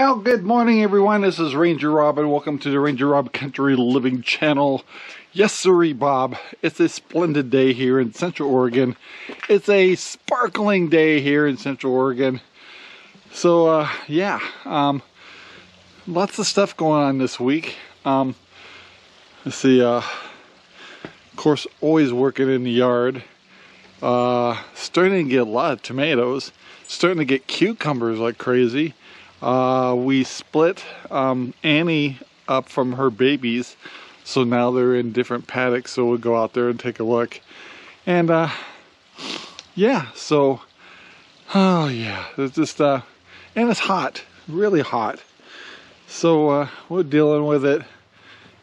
Well, good morning everyone. This is Ranger Rob and welcome to the Ranger Rob Country Living channel. Yes sirree Bob, it's a splendid day here in Central Oregon. It's a sparkling day here in Central Oregon. So yeah, lots of stuff going on this week. Let's see, of course always working in the yard. Starting to get a lot of tomatoes. Starting to get cucumbers like crazy. We split Annie up from her babies, so now they're in different paddocks, so we'll go out there and take a look. And yeah, so oh yeah, it's just and it's hot, really hot, so we're dealing with it.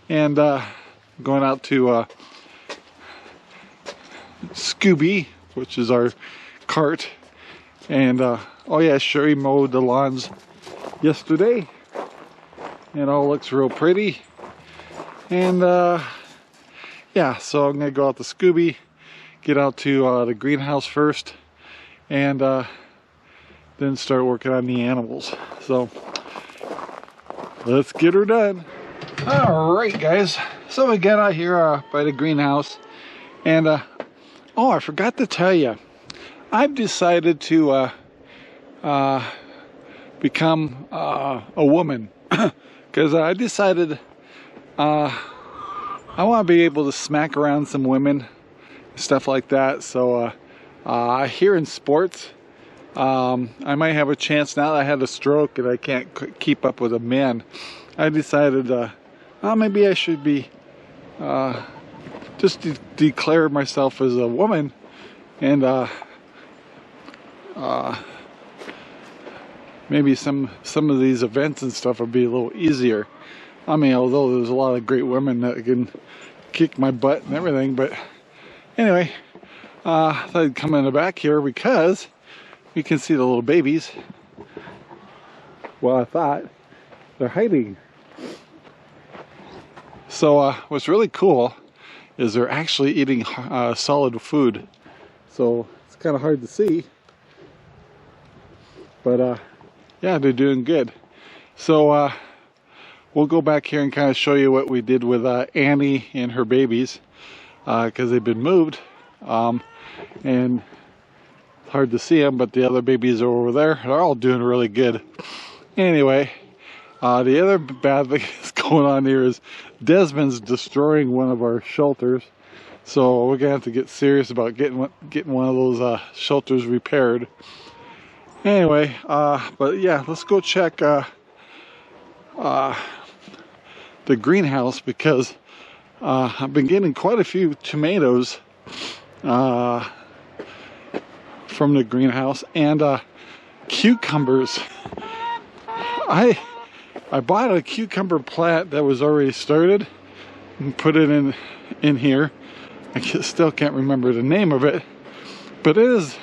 And going out to Scooby, which is our cart. And oh yeah, Sherry mowed the lawns yesterday. It all looks real pretty. And yeah, so I'm gonna go out to Scooby, get out to the greenhouse first, and then start working on the animals. So let's get her done. All right, guys. So we got out here by the greenhouse, and oh, I forgot to tell you, I've decided to become a woman because I decided I want to be able to smack around some women, stuff like that. So here in sports, I might have a chance now that I had a stroke and I can't keep up with a man. I decided well, maybe I should be just declare myself as a woman, and maybe some of these events and stuff would be a little easier. I mean, although there's a lot of great women that can kick my butt and everything, but anyway, I thought I'd come in the back here because you can see the little babies. Well, I thought they're hiding. So what's really cool is they're actually eating solid food. So it's kind of hard to see, but yeah, they're doing good. So we'll go back here and kind of show you what we did with Annie and her babies, because they've been moved, and it's hard to see them, but the other babies are over there. They're all doing really good. Anyway, the other bad thing that's going on here is Desmond's destroying one of our shelters. So we're gonna have to get serious about getting one of those shelters repaired. Anyway, but yeah, let's go check the greenhouse, because I've been getting quite a few tomatoes from the greenhouse, and cucumbers. I bought a cucumber plant that was already started and put it in here. I still can't remember the name of it, but it is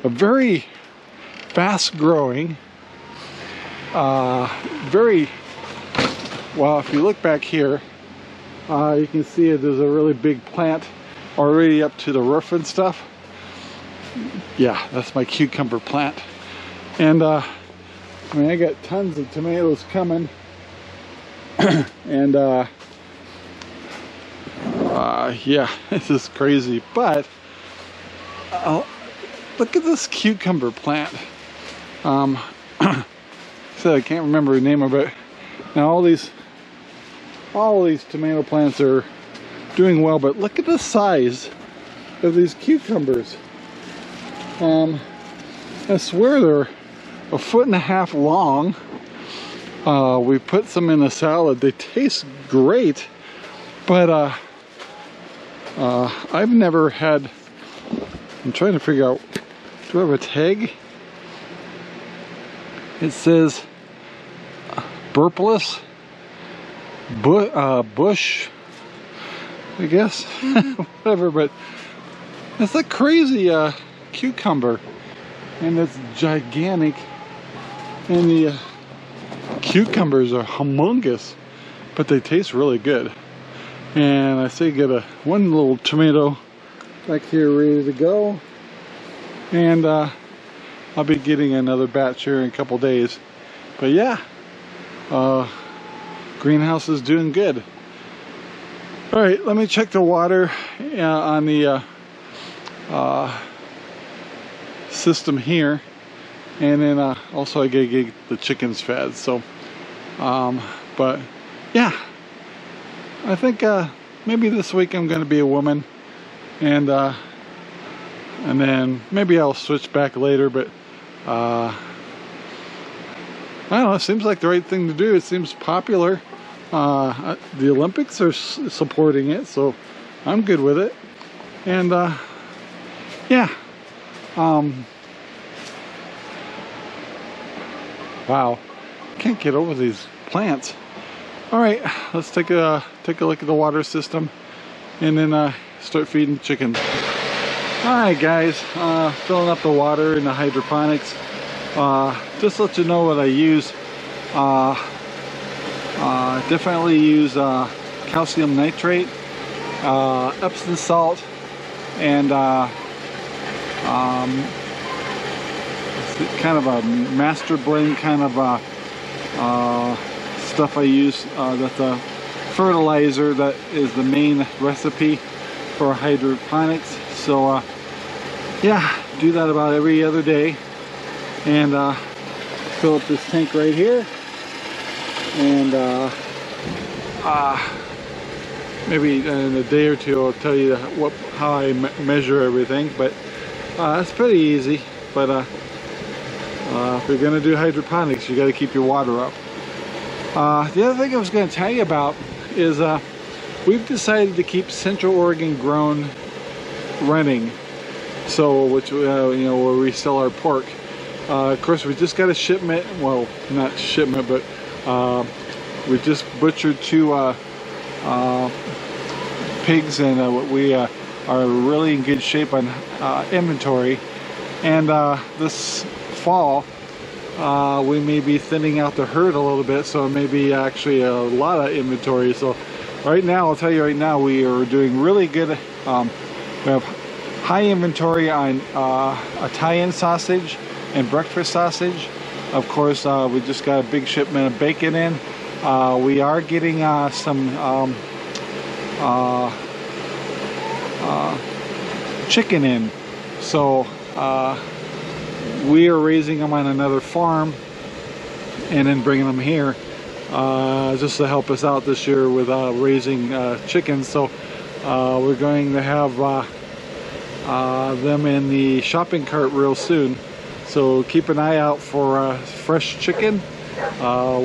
a very fast growing, very well. If you look back here, you can see there's a really big plant already up to the roof and stuff. Yeah, that's my cucumber plant. And I mean, I got tons of tomatoes coming. And yeah, this is crazy. But look at this cucumber plant. So I can't remember the name of it. Now all these tomato plants are doing well, but look at the size of these cucumbers. I swear they're 1.5 feet long. We put some in a salad. They taste great, but I've never had. I'm trying to figure out, do I have a tag? It says burpless bush, I guess. Whatever, but it's a crazy cucumber, and it's gigantic, and the cucumbers are humongous, but they taste really good. And I say get one little tomato back here ready to go, and I'll be getting another batch here in a couple days. But yeah, greenhouse is doing good. All right, let me check the water on the system here, and then also I gotta get the chickens fed. So, but yeah, I think maybe this week I'm gonna be a woman, and then maybe I'll switch back later. But I don't know. It seems like the right thing to do. It seems popular. The Olympics are supporting it, so I'm good with it. And yeah, wow, can't get over these plants. All right, let's take a look at the water system, and then start feeding the chickens. All right, guys, filling up the water in the hydroponics. Just to let you know what I use. Definitely use calcium nitrate, Epsom salt, and kind of a master blend kind of stuff I use. That's a fertilizer that is the main recipe for hydroponics. So yeah, do that about every other day, and fill up this tank right here, and maybe in a day or two I'll tell you how I measure everything. But it's pretty easy. But if you're gonna do hydroponics, you got to keep your water up. The other thing I was going to tell you about is we've decided to keep Central Oregon grown running. So, which you know, where we sell our pork. Of course, we just got a shipment. Well, not shipment, but we just butchered 2 pigs, and we are really in good shape on inventory. And this fall, we may be thinning out the herd a little bit, so it may be actually a lot of inventory. So right now, I'll tell you right now, we are doing really good. We have high inventory on Italian sausage and breakfast sausage. Of course, we just got a big shipment of bacon in. We are getting some chicken in. So we are raising them on another farm and then bringing them here just to help us out this year with raising chickens. So we're going to have them in the shopping cart real soon. So keep an eye out for fresh chicken,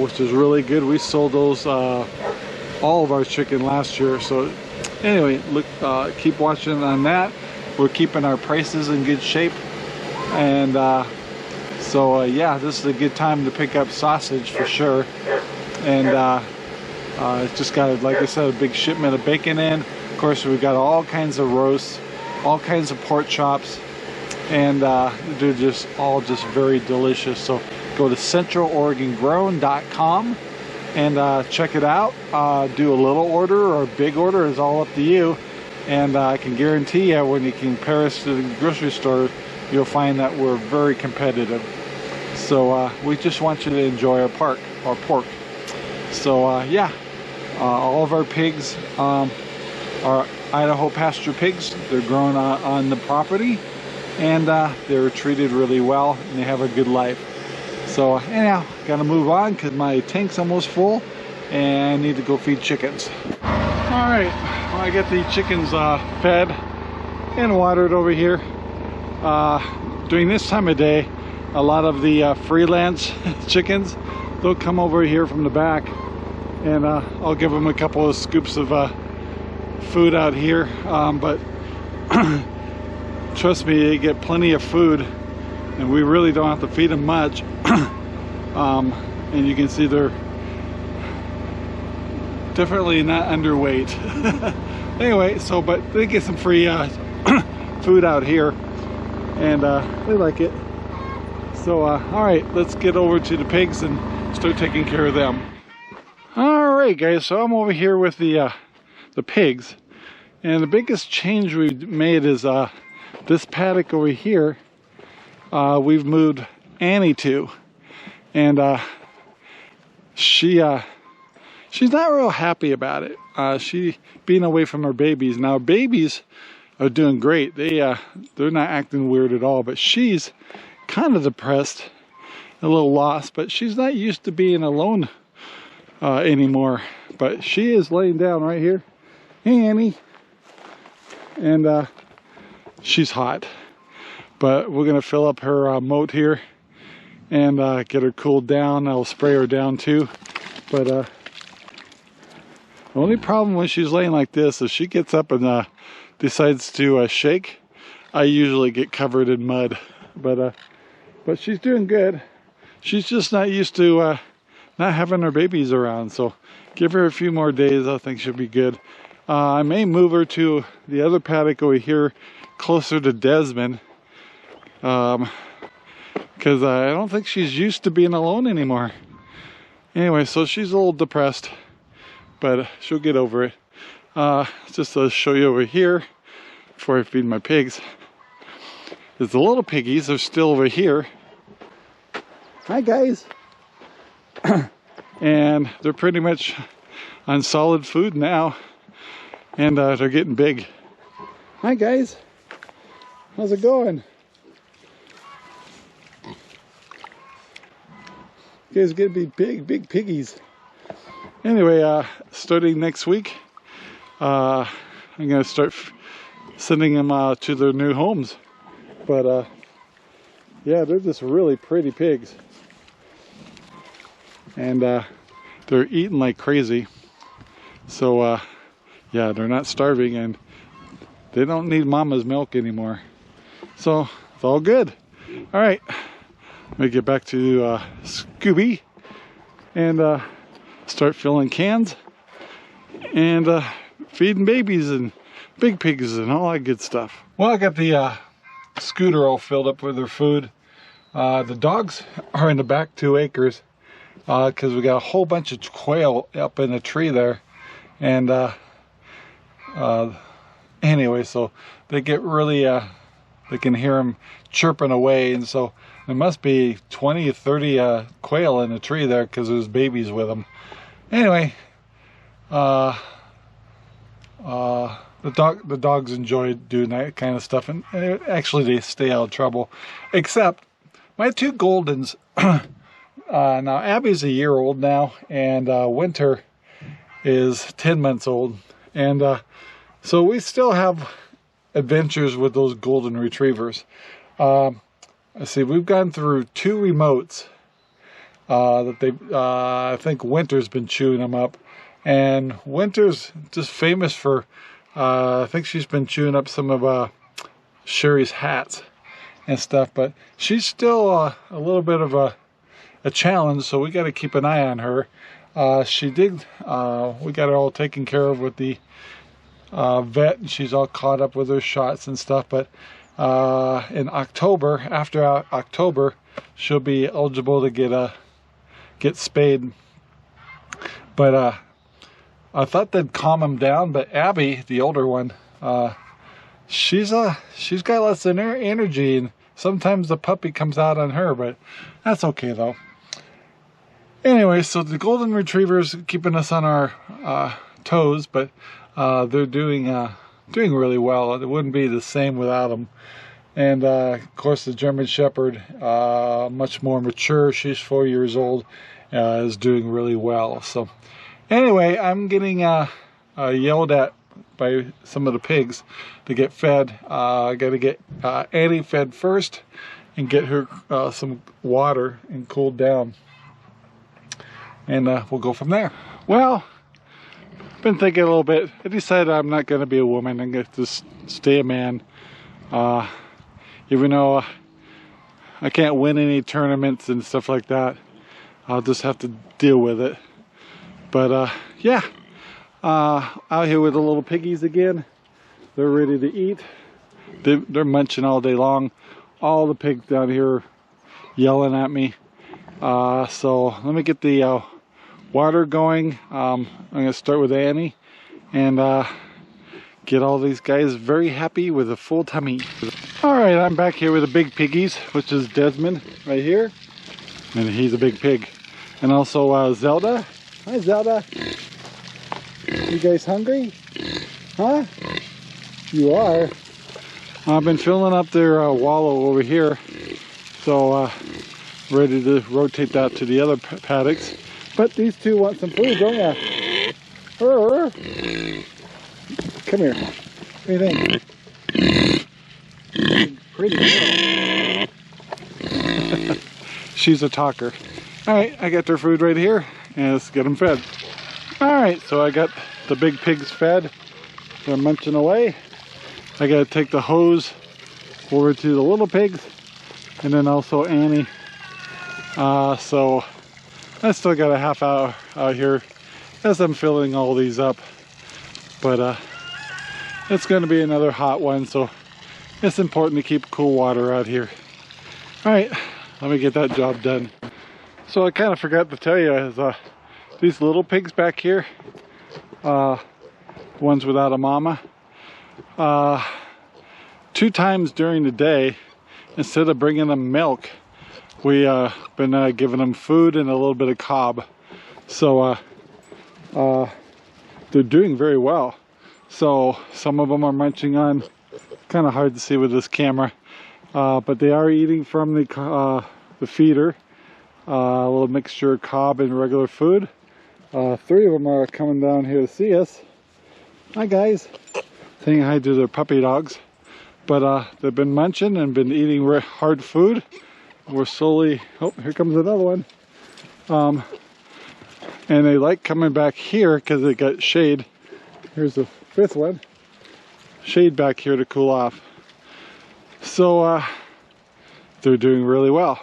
which is really good. We sold those all of our chicken last year. So anyway, look, keep watching on that. We're keeping our prices in good shape, and so yeah, this is a good time to pick up sausage for sure. And just got, like I said, a big shipment of bacon in. Of course, we've got all kinds of roasts, all kinds of pork chops, and they're just all very delicious. So go to centraloregongrown.com and check it out. Do a little order or a big order, is all up to you. And I can guarantee you, when you compare us to the grocery store, you'll find that we're very competitive. So we just want you to enjoy our pork. So yeah, all of our pigs are Idaho pasture pigs. They're grown on the property, and they're treated really well, and they have a good life. So anyhow, gotta move on because my tank's almost full, and I need to go feed chickens. All right, well, I get the chickens fed and watered over here. During this time of day, a lot of the freelance chickens, they'll come over here from the back, and I'll give them a couple of scoops of food out here. But trust me, they get plenty of food, and we really don't have to feed them much. And you can see they're definitely not underweight. Anyway, so but they get some free food out here, and they like it. So all right, let's get over to the pigs and start taking care of them. All right, guys, so I'm over here with the pigs, and the biggest change we've made is this paddock over here. We've moved Annie to, and she's not real happy about it. She being away from her babies. Now babies are doing great. They're not acting weird at all, but she's kind of depressed, a little lost, but she's not used to being alone anymore. But she is laying down right here. Hey, Annie. And she's hot. But we're gonna fill up her moat here and get her cooled down. I'll spray her down too. But the only problem when she's laying like this is she gets up and decides to shake. I usually get covered in mud. But she's doing good. She's just not used to not having her babies around. So give her a few more days. I think she'll be good. I may move her to the other paddock over here, closer to Desmond. Because I don't think she's used to being alone anymore. Anyway, so she's a little depressed, but she'll get over it. Just to show you over here, before I feed my pigs, is the little piggies are still over here. Hi guys. And they're pretty much on solid food now, and they're getting big. Hi guys. How's it going? You guys are gonna be big piggies. Anyway, starting next week, I'm gonna start sending them to their new homes. But yeah, they're just really pretty pigs, and they're eating like crazy. So yeah, they're not starving, and they don't need mama's milk anymore. So it's all good. All right. Let me get back to Scooby and start filling cans and feeding babies and big pigs and all that good stuff. Well, I got the scooter all filled up with their food. The dogs are in the back 2 acres because we got a whole bunch of quail up in a tree there. And anyway, so they get really, they can hear them chirping away, and so there must be 20 or 30 quail in the tree there because there's babies with them. Anyway, the dogs enjoy doing that kind of stuff, and actually they stay out of trouble. Except my 2 Goldens. Now Abby's a year old now, and Winter is 10 months old, and so we still have adventures with those golden retrievers. Let's see, we've gone through 2 remotes that they, I think Winter's been chewing them up, and Winter's just famous for, I think she's been chewing up some of Sherry's hats and stuff, but she's still a little bit of a challenge, so we got to keep an eye on her. We got her all taken care of with the vet, and she's all caught up with her shots and stuff, but in October, after October, she'll be eligible to get spayed. But I thought they'd calm them down, but Abby, the older one, she's got lots of energy, and sometimes the puppy comes out on her, but that's okay though. Anyway, so the golden retrievers keeping us on our toes, but they're doing really well. It wouldn't be the same without them. And of course the German Shepherd, much more mature, she's 4 years old, is doing really well. So anyway, I'm getting yelled at by some of the pigs to get fed. I got to get Annie fed first and get her some water and cooled down, and we'll go from there. Well, I've been thinking a little bit. I decided I'm not going to be a woman. I'm going to just stay a man. Even though I can't win any tournaments and stuff like that, I'll just have to deal with it. But yeah, out here with the little piggies again. They're ready to eat. They're munching all day long. All the pigs down here yelling at me. So let me get the water going. I'm going to start with Annie and get all these guys very happy with a full tummy. Alright, I'm back here with the big piggies, which is Desmond right here. And he's a big pig. And also Zelda. Hi Zelda. You guys hungry? Huh? You are. I've been filling up their wallow over here. So ready to rotate that to the other paddocks. But these two want some food, don't ya? Come here. What do you think? Pretty girl. She's a talker. Alright, I got their food right here. And let's get them fed. Alright, so I got the big pigs fed. They're munching away. I gotta take the hose over to the little pigs. And then also Annie. So I still got a half hour out here as I'm filling all these up. But it's going to be another hot one, so it's important to keep cool water out here. Alright, let me get that job done. So I kind of forgot to tell you, is these little pigs back here, ones without a mama, 2 times during the day, instead of bringing them milk, we been giving them food and a little bit of cob. So they're doing very well. So some of them are munching on, kind of hard to see with this camera, but they are eating from the feeder, a little mixture of cob and regular food. 3 of them are coming down here to see us. Hi guys, saying hi to their puppy dogs. But they've been munching and been eating hard food. We're slowly, oh, here comes another one. And they like coming back here because they got shade. Here's the 5th one. Shade back here to cool off. So they're doing really well.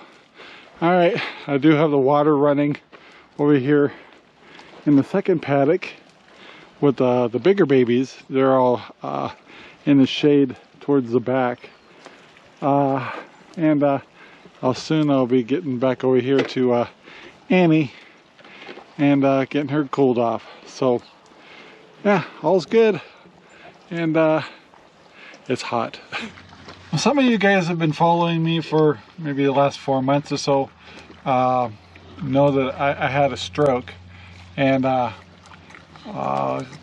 Alright, I do have the water running over here in the second paddock with the bigger babies. They're all in the shade towards the back. And I'll be getting back over here to Annie and getting her cooled off. So yeah, all's good. And it's hot. Some of you guys have been following me for maybe the last 4 months or so. Know that I had a stroke, and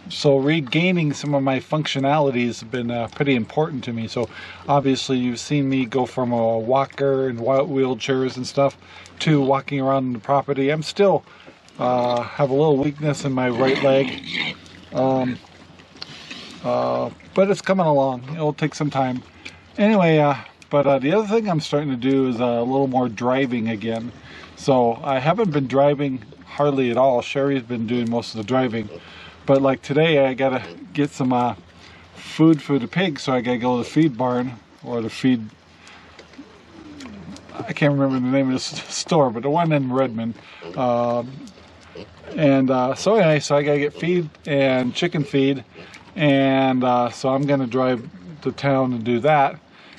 so regaining some of my functionalities has been pretty important to me. So obviously you've seen me go from a walker and wheelchairs and stuff to walking around the property. I'm still have a little weakness in my right leg, but it's coming along. It'll take some time. Anyway, but the other thing I'm starting to do is a little more driving again. So I haven't been driving hardly at all. Sherry's been doing most of the driving. But like today, I gotta get some food for the pigs, so I gotta go to the feed barn, or the feed, I can't remember the name of the store, but the one in Redmond. So anyway, so I gotta get feed and chicken feed, and so I'm gonna drive to town and do that.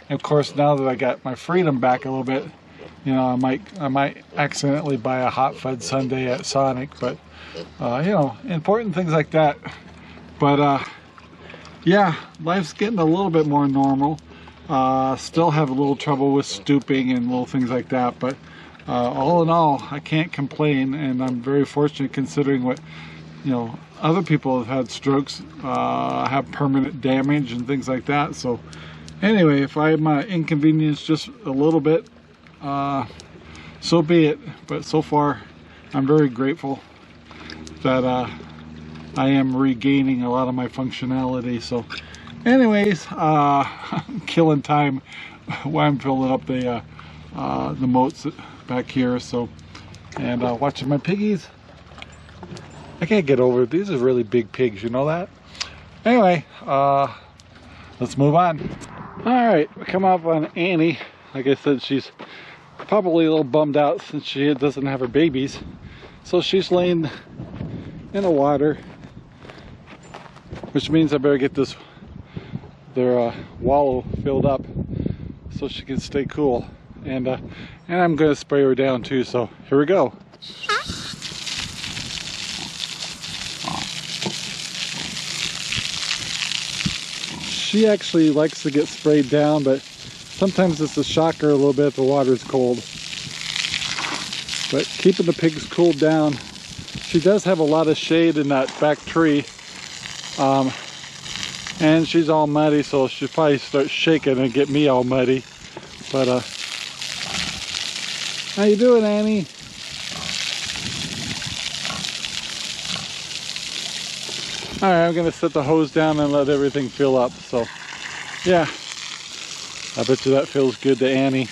And of course, now that I got my freedom back a little bit, you know, I might accidentally buy a hot fudge sundae at Sonic, but you know, important things like that. But yeah, life's getting a little bit more normal. Still have a little trouble with stooping and little things like that, but all in all, I can't complain, and I'm very fortunate considering what, you know, other people have had strokes, have permanent damage and things like that. So anyway, if I'm inconvenienced just a little bit, so be it. But so far, I'm very grateful that I am regaining a lot of my functionality. So anyways, I'm killing time while I'm filling up the moats back here. So, and watching my piggies. I can't get over it. These are really big pigs, you know that? Anyway, let's move on. Alright, we come up on Annie. Like I said, she's probably a little bummed out since she doesn't have her babies. So she's laying in the water, which means I better get their wallow filled up so she can stay cool. And I'm going to spray her down too, so here we go. She actually likes to get sprayed down, but sometimes it's a shocker a little bit if the water's cold. But keeping the pigs cooled down. She does have a lot of shade in that back tree. And she's all muddy, so she'll probably start shaking and get me all muddy. But how you doing, Annie? Alright, I'm gonna set the hose down and let everything fill up. So yeah, I bet you that feels good to Annie.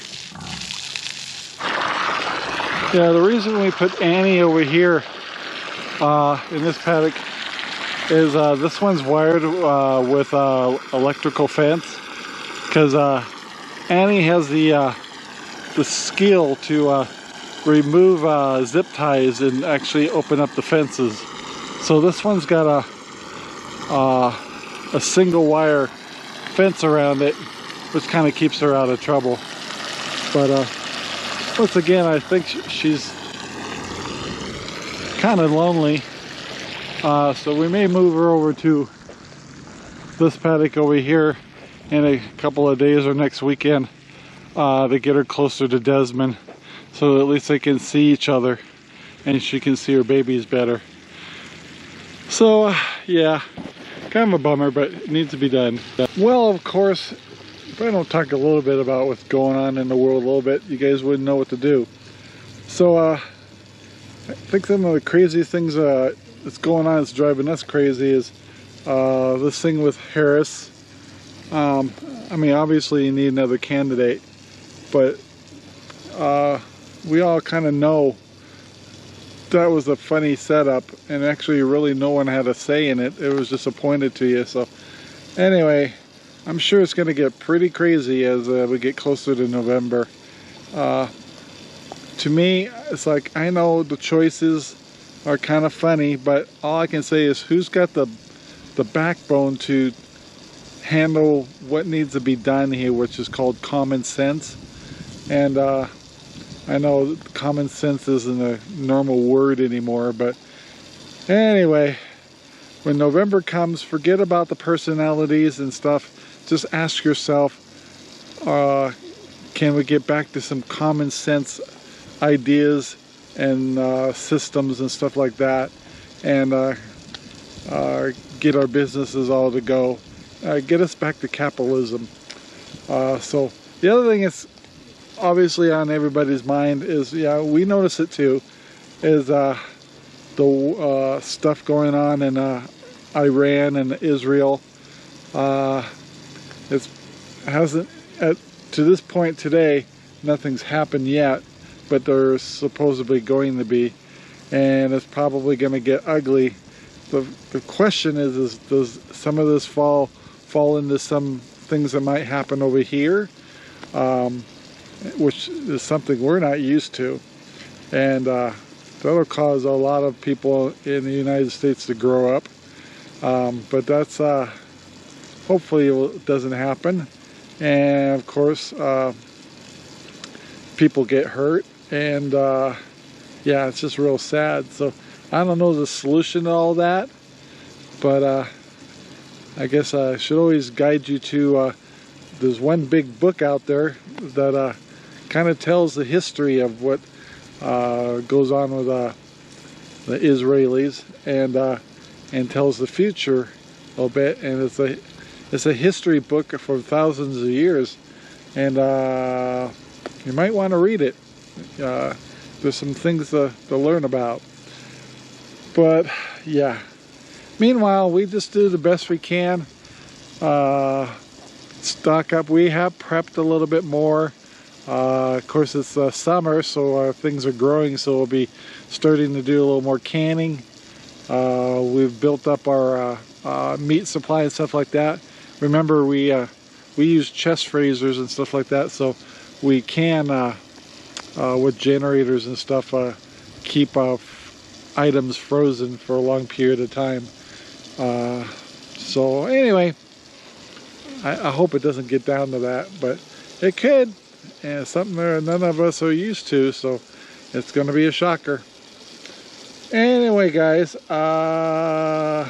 Yeah, the reason we put Annie over here in this paddock is this one's wired with electrical fence, because Annie has the skill to remove zip ties and actually open up the fences. So this one's got a single wire fence around it, which kind of keeps her out of trouble. But once again, I think she's kind of lonely. So we may move her over to this paddock over here in a couple of days or next weekend to get her closer to Desmond, so at least they can see each other and she can see her babies better. So yeah, kind of a bummer, but it needs to be done. Well, of course, if I don't talk a little bit about what's going on in the world a little bit, you guys wouldn't know what to do. So I think some of the craziest things that's going on that's driving us crazy is this thing with Harris. I mean, obviously you need another candidate, but we all kind of know that was a funny setup, and actually really no one had a say in it. It was just appointed to you. So anyway, I'm sure it's going to get pretty crazy as we get closer to November. To me, it's like, I know the choices are kind of funny, but all I can say is, who's got the backbone to handle what needs to be done here, which is called common sense. And I know common sense isn't a normal word anymore, but anyway, when November comes, forget about the personalities and stuff. Just ask yourself, can we get back to some common sense ideas and systems and stuff like that, and get our businesses all to go, get us back to capitalism. So the other thing is obviously on everybody's mind is, yeah, we notice it too, is the stuff going on in Iran and Israel. It hasn't, to this point today, nothing's happened yet, but there's supposedly going to be, and it's probably going to get ugly. The question is does some of this fall into some things that might happen over here, which is something we're not used to, and that'll cause a lot of people in the United States to grow up, but that's hopefully it doesn't happen. And of course people get hurt, and yeah, it's just real sad. So I don't know the solution to all that, but I guess I should always guide you to there's one big book out there that kind of tells the history of what goes on with the Israelis, and tells the future a little bit, and it's a history book for thousands of years, and you might want to read it. There's some things to learn about. But yeah, meanwhile, we just do the best we can. Stock up. We have prepped a little bit more. Of course, it's summer, so things are growing, so we'll be starting to do a little more canning. We've built up our meat supply and stuff like that. Remember, we use chest freezers and stuff like that, so we can with generators and stuff keep items frozen for a long period of time. So anyway, I hope it doesn't get down to that, but it could, and it's something that none of us are used to, so it's going to be a shocker. Anyway, guys, I'm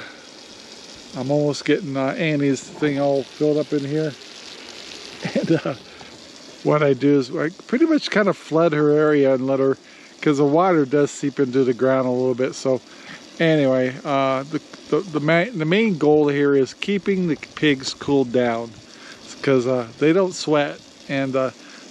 almost getting Annie's thing all filled up in here, and what I do is I pretty much kind of flood her area and let her because the water does seep into the ground a little bit. So anyway, the main goal here is keeping the pigs cooled down, because they don't sweat, and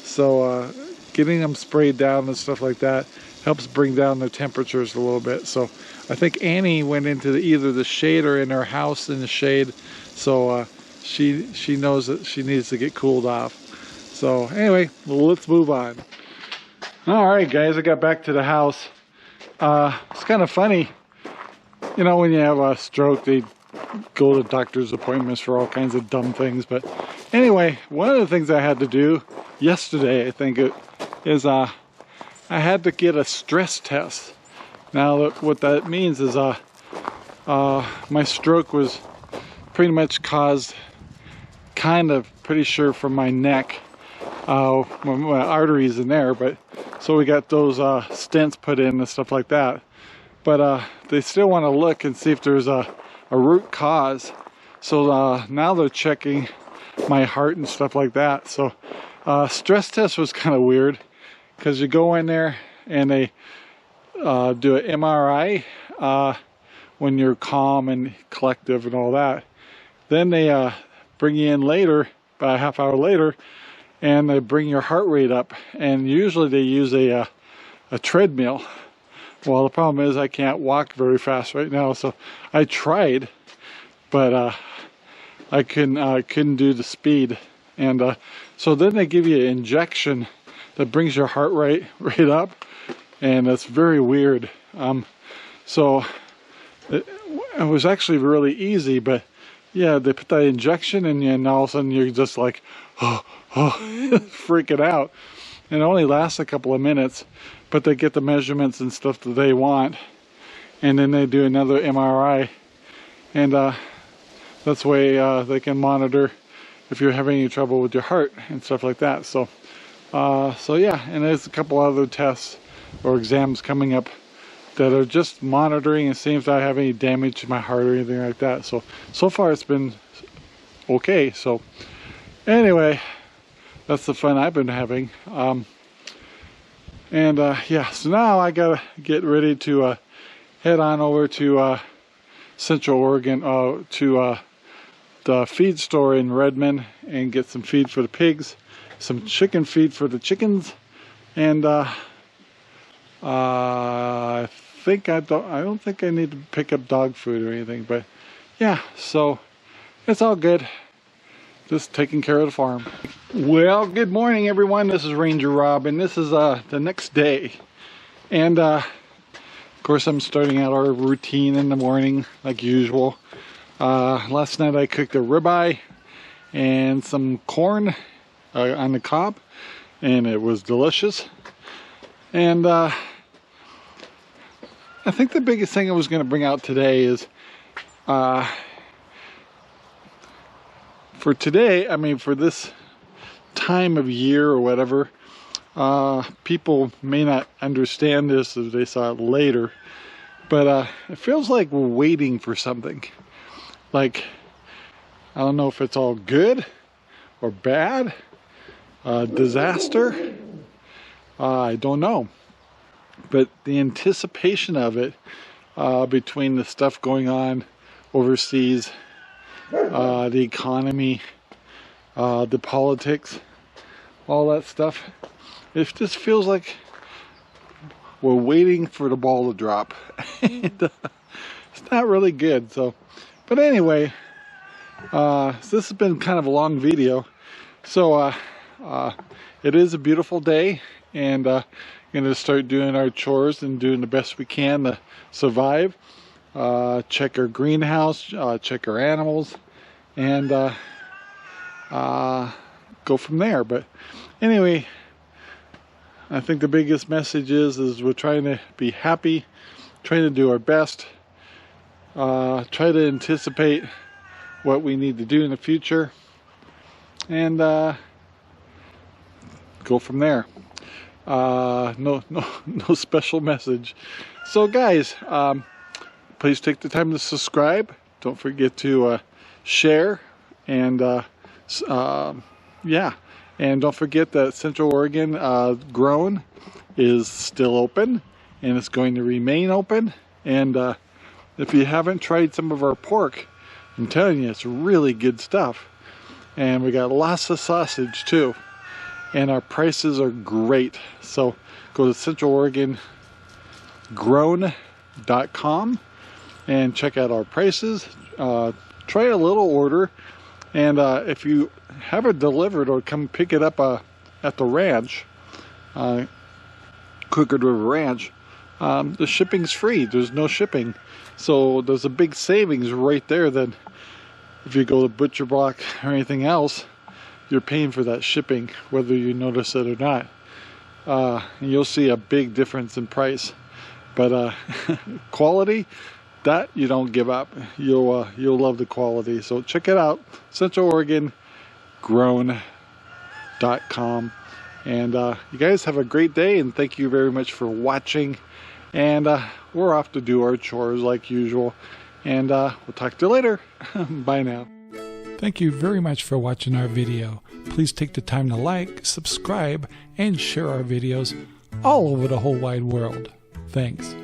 so getting them sprayed down and stuff like that helps bring down their temperatures a little bit. So I think Annie went into either the shade or in her house in the shade, so she knows that she needs to get cooled off. So anyway, let's move on. All right, guys, I got back to the house. It's kind of funny, you know, when you have a stroke, they go to doctor's appointments for all kinds of dumb things. But anyway, one of the things I had to do yesterday, I think it is, I had to get a stress test. Now, what that means is my stroke was pretty much caused, pretty sure, from my neck. My arteries in there, but so we got those stents put in and stuff like that. But they still want to look and see if there's a root cause. So now they're checking my heart and stuff like that. So stress test was kind of weird, because you go in there and they do an MRI when you're calm and collective and all that. Then they bring you in later, about a half hour later, and they bring your heart rate up. And usually they use a treadmill. Well, the problem is I can't walk very fast right now, so I tried, but I couldn't do the speed. And so then they give you an injection that brings your heart rate up, and it's very weird. So it was actually really easy, but yeah, they put that injection in you, and all of a sudden you're just like, oh, freaking out. And it only lasts a couple of minutes, but they get the measurements and stuff that they want, and then they do another MRI, and that's the way they can monitor if you're having any trouble with your heart and stuff like that. So yeah, and there's a couple other tests or exams coming up that are just monitoring and seeing if I have any damage to my heart or anything like that. So far it's been okay. So anyway, that's the fun I've been having. Yeah, so now I gotta get ready to head on over to Central Oregon, to the feed store in Redmond, and get some feed for the pigs, some chicken feed for the chickens, and I don't think I need to pick up dog food or anything, but yeah, so it's all good. Just taking care of the farm. Well, good morning, everyone. This is Ranger Rob, and this is the next day. And of course, I'm starting out our routine in the morning like usual. Last night I cooked a ribeye and some corn on the cob, and it was delicious. And I think the biggest thing I was going to bring out today is for today, I mean, for this time of year or whatever, people may not understand this if they saw it later, but it feels like we're waiting for something. Like, I don't know if it's all good or bad, disaster, I don't know. But the anticipation of it, between the stuff going on overseas, the economy, the politics, all that stuff, it just feels like we're waiting for the ball to drop. And, it's not really good. So, but anyway, so this has been kind of a long video. So it is a beautiful day, and going to start doing our chores and doing the best we can to survive. Check our greenhouse, check our animals, and go from there. But anyway, I think the biggest message is we're trying to be happy, trying to do our best, try to anticipate what we need to do in the future, and go from there. No special message. So guys, please take the time to subscribe. Don't forget to share, and yeah, And don't forget that Central Oregon grown is still open, and it's going to remain open. And if you haven't tried some of our pork, I'm telling you, it's really good stuff. And we got lots of sausage too. And our prices are great. So go to centraloregongrown.com and check out our prices. Try a little order. And if you have it delivered or come pick it up at the ranch, Crooked River Ranch, the shipping's free. There's no shipping. So there's a big savings right there that if you go to Butcher Block or anything else, you're paying for that shipping, whether you notice it or not. And you'll see a big difference in price. But quality, that you don't give up. You'll love the quality. So check it out, centraloregongrown.com. And you guys have a great day, and thank you very much for watching. And we're off to do our chores like usual. And we'll talk to you later. Bye now. Thank you very much for watching our video. Please take the time to like, subscribe, and share our videos all over the whole wide world. Thanks.